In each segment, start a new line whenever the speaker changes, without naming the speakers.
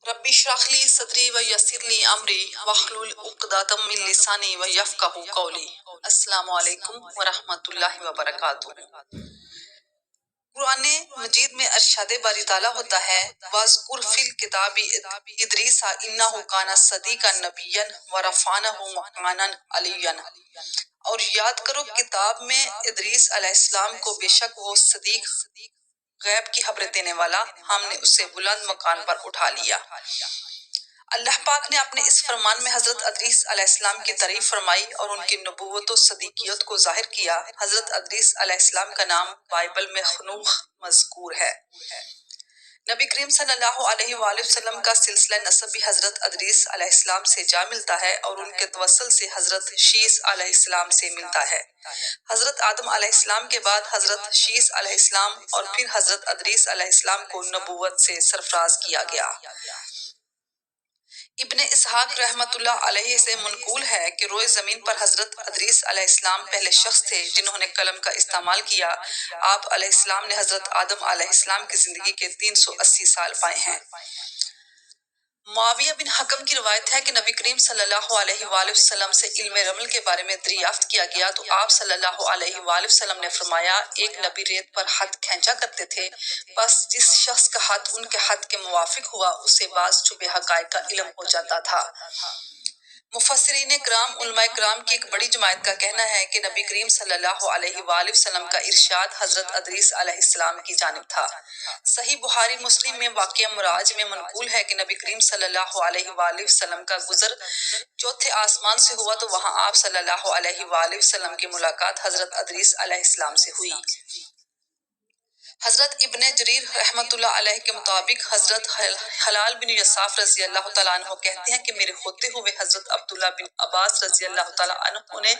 ربی اشرح لی صدری و یسر لی امری واحلل عقدۃ من لسانی و یفقهوا قولی۔ السلام علیکم ورحمۃ اللہ وبرکاتہ۔ قرآن مجید میں ارشاد باری تعالیٰ ہوتا ہے وَاذْكُرْ فِي الْكِتَابِ إِدْرِيسَ إِنَّهُ كَانَ صَدِيقًا نَبِيًّا وَرَفَعْنَاهُ مَكَانًا عَلِيًّا، اور یاد کرو کتاب میں ادریس علیہ السلام کو، بے شک وہ صدیق، غیب کی خبریں دینے والا، ہم نے اسے بلند مکان پر اٹھا لیا۔ اللہ پاک نے اپنے اس فرمان میں حضرت ادریس علیہ السلام کی تعریف فرمائی اور ان کی نبوت و صدیقیت کو ظاہر کیا۔ حضرت ادریس علیہ السلام کا نام بائبل میں خنوخ مذکور ہے۔ نبی کریم صلی اللہ علیہ وآلہ وسلم کا سلسلہ نسب بھی حضرت ادریس علیہ السلام سے جا ملتا ہے اور ان کے توسل سے حضرت شیس علیہ السلام سے ملتا ہے۔ حضرت آدم علیہ السلام کے بعد حضرت شیس علیہ السلام اور پھر حضرت ادریس علیہ السلام کو نبوت سے سرفراز کیا گیا۔ ابن اسحاق رحمۃ اللہ علیہ سے منقول ہے کہ روئے زمین پر حضرت ادریس علیہ السلام پہلے شخص تھے جنہوں نے قلم کا استعمال کیا۔ آپ علیہ السلام نے حضرت آدم علیہ السلام کی زندگی کے 380 سال پائے ہیں۔ معاویہ بن حکم کی روایت ہے کہ نبی کریم صلی اللہ علیہ وآلہ وسلم سے علم رمل کے بارے میں دریافت کیا گیا تو آپ صلی اللہ علیہ وآلہ وسلم نے فرمایا ایک نبی ریت پر ہاتھ کھینچا کرتے تھے، بس جس شخص کا ہاتھ ان کے ہاتھ کے موافق ہوا اسے بعض چھپے حقائق کا علم ہو جاتا تھا۔ مفسرین کرام، علماء کرام کی ایک بڑی جماعت کا کہنا ہے کہ نبی کریم صلی اللہ علیہ وآلہ وسلم کا ارشاد حضرت ادریس علیہ السلام کی جانب تھا۔ صحیح بخاری مسلم میں واقعہ معراج میں منقول ہے کہ نبی کریم صلی اللہ علیہ وآلہ وسلم کا گزر چوتھے آسمان سے ہوا تو وہاں آپ صلی اللہ علیہ وآلہ وسلم کی ملاقات حضرت ادریس علیہ السلام سے ہوئی۔ حضرت ابن جریر رحمۃ اللہ علیہ کے مطابق حضرت حلال بن یصاف رضی اللہ تعالیٰ عنہ کہتے ہیں کہ میرے ہوتے ہوئے حضرت عبداللہ بن عباس رضی اللہ تعالیٰ عنہ نے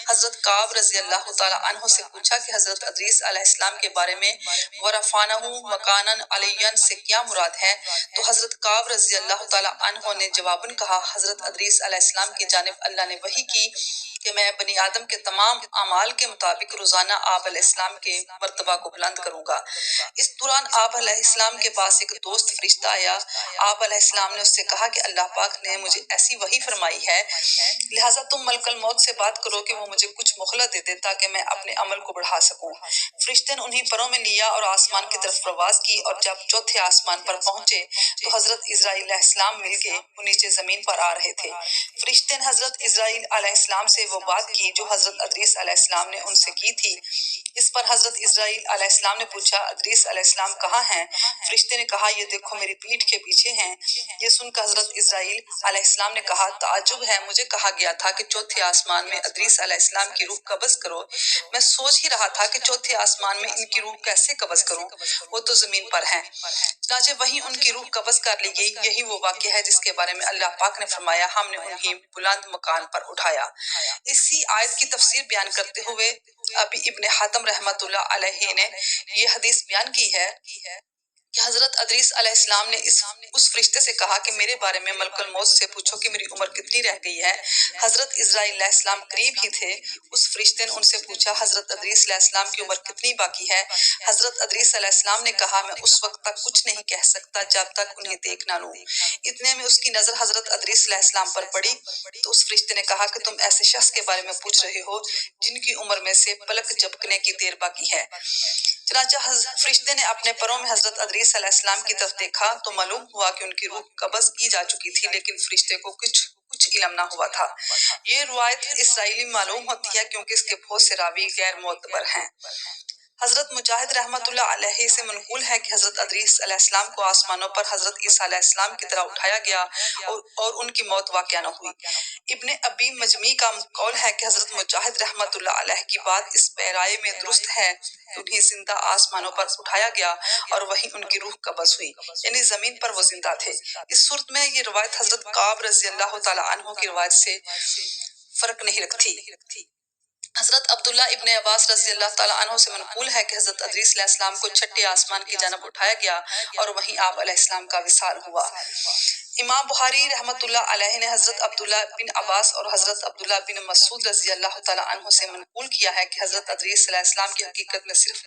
حضرت کعب رضی اللہ تعالیٰ عنہ سے پوچھا کہ حضرت ادریس علیہ السلام کے بارے میں وَرَفَعْنَاهُ مَكَانًا عَلِيًّا سے کیا مراد ہے؟ تو حضرت کعب رضی اللہ تعالیٰ عنہ نے جواباً کہا حضرت ادریس علیہ السلام کی جانب اللہ نے وحی کی کہ میں بنی آدم کے تمام اعمال کے مطابق روزانہ آپ علیہ السلام کے مرتبہ کو بلند کروں گا۔ اس دوران آپ علیہ السلام کے پاس ایک دوست فرشتہ آیا۔ آپ علیہ السلام نے اس سے کہا کہ اللہ پاک نے مجھے ایسی وحی فرمائی ہے، لہٰذا تم ملک الموت سے بات کرو کہ وہ مجھے کچھ مہلت دے دے تاکہ میں اپنے عمل کو بڑھا سکوں۔ فرشتے نے انہیں پروں میں لیا اور آسمان کی طرف پرواز کی اور جب چوتھے آسمان پر پہنچے تو حضرت اسرائیل علیہ السلام مل کے وہ نیچے زمین پر آ رہے تھے۔ فرشتے نے حضرت اسرائیل علیہ السلام سے وہ بات کی جو حضرت ادریس علیہ السلام نے ان سے کی تھی۔ اس پر حضرت اسرائیل علیہ السلام نے پوچھا ادریس علیہ السلام کہاں ہیں؟ فرشتے نے کہا یہ دیکھو میری پیٹھ کے پیچھے ہیں۔ یہ سن کر حضرت اسرائیل علیہ السلام نے کہا تعجب ہے، مجھے کہا گیا تھا کہ چوتھے آسمان میں ادریس علیہ السلام کی روح قبض کرو۔ میں سوچ ہی رہا تھا کہ چوتھے آسمان میں ان کی روح کیسے قبض کروں، وہ تو زمین پر ہیں۔ چنانچہ وہیں ان کی روح قبض کر لی گئی۔ یہی وہ واقعہ ہے جس کے بارے میں اللہ پاک نے فرمایا ہم نے انہیں بلند مکان پر اٹھایا۔ اسی آیت کی تفسیر بیان کرتے ہوئے ابی ابن حاتم رحمۃ اللہ علیہ نے یہ حدیث بیان کی ہے کہ حضرت ادریس علیہ السلام نے اس فرشتے سے کہا کہ میرے بارے میں ملک الموت سے پوچھو کہ میری عمر کتنی رہ گئی ہے۔ حضرت اسرائیل علیہ السلام قریب ہی تھے۔ اس فرشتے نے ان سے پوچھا حضرت ادریس علیہ السلام کی عمر کتنی باقی ہے؟ حضرت ادریس علیہ السلام نے کہا میں اس وقت تک کچھ نہیں کہہ سکتا جب تک انہیں دیکھ نہ لوں۔ اتنے میں اس کی نظر حضرت ادریس علیہ السلام پر پڑی تو اس فرشتے نے کہا کہ تم ایسے شخص کے بارے میں پوچھ رہے ہو جن کی عمر میں سے پلک جھپکنے کی دیر باقی ہے۔ چنانچہ فرشتے نے اپنے پروں میں حضرت ادریس علیہ السلام کی طرف دیکھا تو معلوم ہوا کہ ان کی روح قبض کی جا چکی تھی لیکن فرشتے کو کچھ علم نہ ہوا تھا۔ یہ روایت اسرائیلی معلوم ہوتی ہے کیونکہ اس کے بہت سے راوی غیر معتبر ہیں۔ حضرت مجاہد رحمۃ اللہ علیہ سے منقول ہے کہ حضرت ادریس علیہ السلام کو آسمانوں پر حضرت عیسیٰ علیہ السلام کی طرح اٹھایا گیا اور ان کی موت واقع نہ ہوئی۔ ابن ابی مجمی کا قول ہے کہ حضرت مجاہد رحمۃ اللہ علیہ کی بات اس پیرائے میں درست ہے کہ انہیں زندہ آسمانوں پر اٹھایا گیا اور وہیں ان کی روح قبض ہوئی، یعنی زمین پر وہ زندہ تھے۔ اس صورت میں یہ روایت حضرت کعب رضی اللہ تعالیٰ عنہ کی روایت سے فرق نہیں رکھتی۔ حضرت عبداللہ ابن عباس رضی اللہ تعالیٰ عنہ سے منقول ہے کہ حضرت ادریس علیہ السلام کو چھٹے آسمان کی جانب اٹھایا گیا اور وہیں آپ علیہ السلام کا وصال ہوا۔ امام بخاری رحمۃ اللہ علیہ نے حضرت عبداللہ بن عباس اور حضرت عبداللہ بن مسعود رضی اللہ تعالیٰ عنہ سے منقول کیا ہے کہ حضرت ادریس علیہ السلام کی حقیقت میں صرف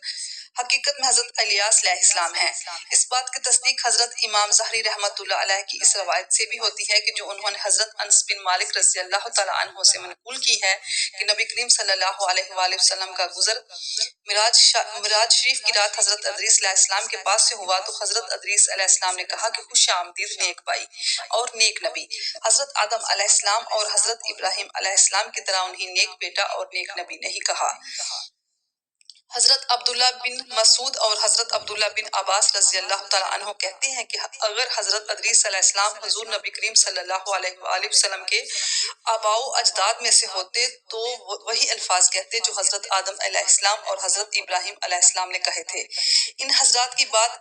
حقیقت میں حضرت الیاس علیہ السلام ہیں۔ اس بات کی تصدیق حضرت امام ظہری رحمۃ اللہ علیہ کی اس روایت سے بھی ہوتی ہے کہ جو انہوں نے حضرت انس بن مالک رضی اللہ تعالیٰ عنہ سے منقول کی ہے کہ نبی کریم صلی اللہ علیہ وآلہ وسلم کا گزر معراج شریف کی رات حضرت ادریس علیہ السلام کے پاس سے ہوا تو حضرت ادریس علیہ السلام نے کہا کہ خوش آمدید نیک بھائی اور نیک نبی۔ حضرت آدم علیہ السلام اور حضرت ابراہیم علیہ السلام کی طرح انہیں نیک بیٹا اور نیک نبی نہیں کہا۔ حضرت عبداللہ بن مسعود اور حضرت عبداللہ بن عباس رضی اللہ تعالیٰ عنہ کہتے ہیں کہ اگر حضرت ادریس علیہ السلام حضور نبی کریم صلی اللہ علیہ وآلہ وسلم کے آباء و اجداد میں سے ہوتے تو وہی الفاظ کہتے جو حضرت آدم علیہ السلام اور حضرت ابراہیم علیہ السلام نے کہے تھے۔ ان حضرات کی بات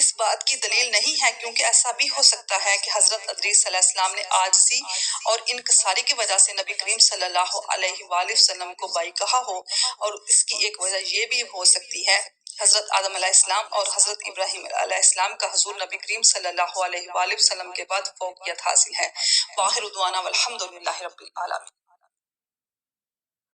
اس بات کی دلیل نہیں ہے، کیونکہ ایسا بھی ہو سکتا ہے کہ حضرت ادریس علیہ السلام نے عاجزی اور انکساری کی وجہ سے نبی کریم صلی اللہ علیہ وآلہ وسلم کو بھائی کہا ہو، اور اس کی ایک وجہ یہ بھی ہو سکتی ہے حضرت آدم علیہ السلام اور حضرت ابراہیم علیہ السلام کا حضور نبی کریم صلی اللہ علیہ وآلہ وسلم کے بعد فوقیت حاصل ہے۔ وآخر دعوانا والحمد للہ رب العالمین۔